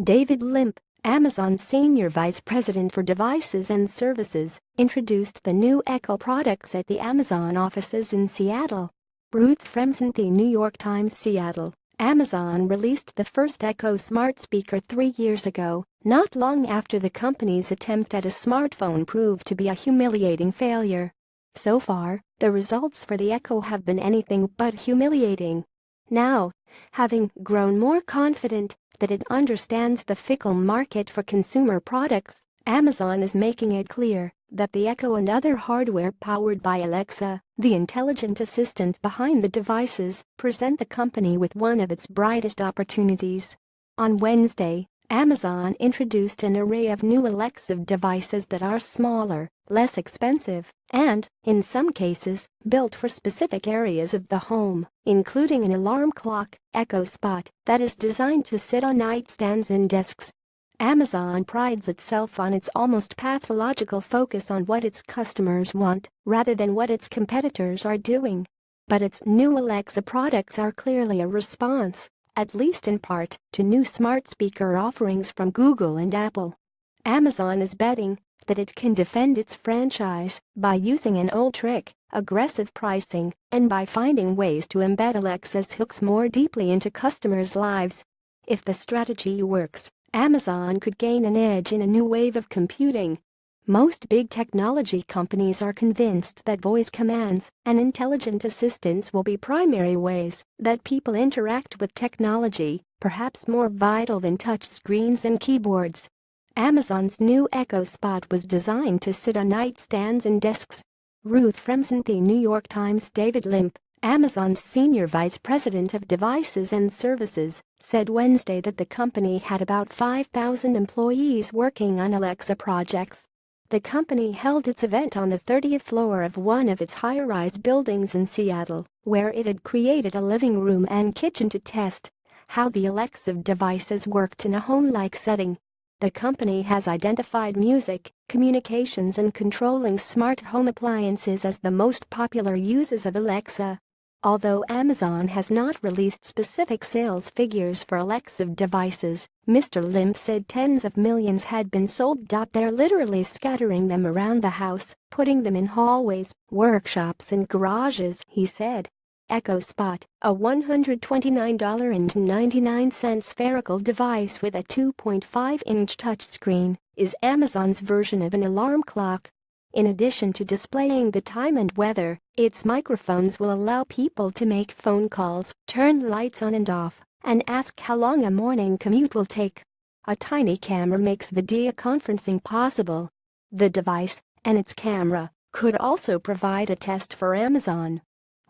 David Limp, Amazon's Senior Vice President for Devices and Services, introduced the new Echo products at the Amazon offices in Seattle. Ruth Fremson, The New York Times, Seattle. Amazon released the first Echo smart speaker 3 years ago, not long after the company's attempt at a smartphone proved to be a humiliating failure. So far, the results for the Echo have been anything but humiliating. Now, having grown more confident that it understands the fickle market for consumer products, Amazon is making it clear that the Echo and other hardware powered by Alexa, the intelligent assistant behind the devices, present the company with one of its brightest opportunities. On Wednesday, Amazon introduced an array of new Alexa devices that are smaller, less expensive, and, in some cases, built for specific areas of the home, including an alarm clock, Echo Spot, that is designed to sit on nightstands and desks. Amazon prides itself on its almost pathological focus on what its customers want, rather than what its competitors are doing. But its new Alexa products are clearly a response, at least in part, to new smart speaker offerings from Google and Apple. Amazon is betting that it can defend its franchise by using an old trick, aggressive pricing, and by finding ways to embed Alexa's hooks more deeply into customers' lives. If the strategy works, Amazon could gain an edge in a new wave of computing. Most big technology companies are convinced that voice commands and intelligent assistants will be primary ways that people interact with technology, perhaps more vital than touch screens and keyboards. Amazon's new Echo Spot was designed to sit on nightstands and desks. Ruth Fremson, The New York Times. David Limp, Amazon's Senior Vice President of Devices and Services, said Wednesday that the company had about 5,000 employees working on Alexa projects. The company held its event on the 30th floor of one of its high-rise buildings in Seattle, where it had created a living room and kitchen to test how the Alexa devices worked in a home-like setting. The company has identified music, communications and controlling smart home appliances as the most popular uses of Alexa. Although Amazon has not released specific sales figures for Alexa devices, Mr. Limp said tens of millions had been sold. They're literally scattering them around the house, putting them in hallways, workshops and garages, he said. Echo Spot, a $129.99 spherical device with a 2.5-inch touchscreen, is Amazon's version of an alarm clock. In addition to displaying the time and weather, its microphones will allow people to make phone calls, turn lights on and off, and ask how long a morning commute will take. A tiny camera makes video conferencing possible. The device, and its camera, could also provide a test for Amazon.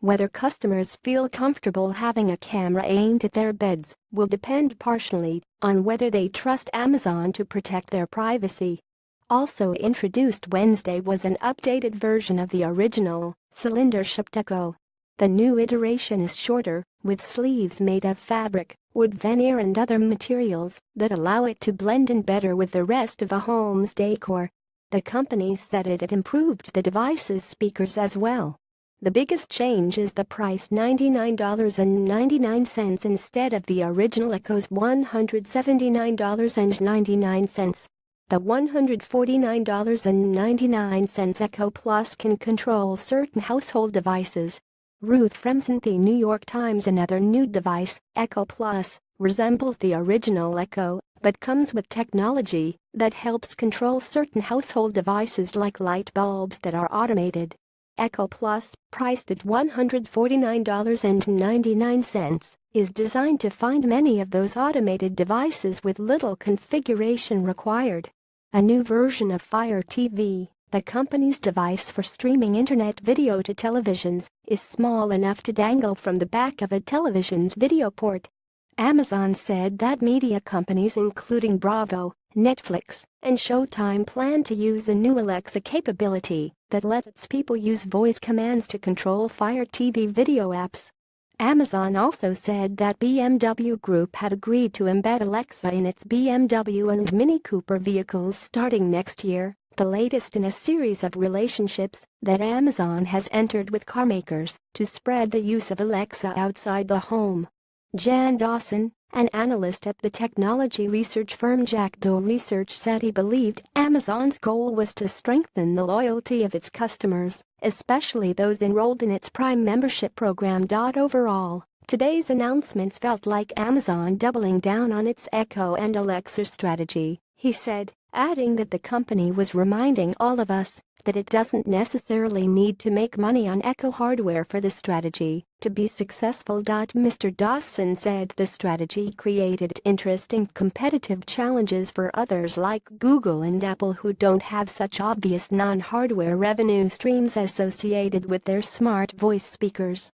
Whether customers feel comfortable having a camera aimed at their beds will depend partially on whether they trust Amazon to protect their privacy. Also introduced Wednesday was an updated version of the original, cylinder-shaped Echo. The new iteration is shorter, with sleeves made of fabric, wood veneer and other materials that allow it to blend in better with the rest of a home's decor. The company said it had improved the device's speakers as well. The biggest change is the price, $99.99 instead of the original Echo's $179.99. The $149.99 Echo Plus can control certain household devices. Ruth Fremson, The New York Times. Another new device, Echo Plus, resembles the original Echo, but comes with technology that helps control certain household devices like light bulbs that are automated. Echo Plus, priced at $149.99, is designed to find many of those automated devices with little configuration required. A new version of Fire TV, the company's device for streaming internet video to televisions, is small enough to dangle from the back of a television's video port. Amazon said that media companies including Bravo, Netflix, and Showtime plan to use a new Alexa capability that lets people use voice commands to control Fire TV video apps. Amazon also said that BMW Group had agreed to embed Alexa in its BMW and Mini Cooper vehicles starting next year, the latest in a series of relationships that Amazon has entered with carmakers to spread the use of Alexa outside the home. Jan Dawson, An analyst at the technology research firm Jackdaw Research said he believed Amazon's goal was to strengthen the loyalty of its customers, especially those enrolled in its Prime membership program. Overall, today's announcements felt like Amazon doubling down on its Echo and Alexa strategy, he said, adding that the company was reminding all of us that it doesn't necessarily need to make money on Echo hardware for the strategy to be successful. Mr. Dawson said the strategy created interesting competitive challenges for others like Google and Apple, who don't have such obvious non-hardware revenue streams associated with their smart voice speakers.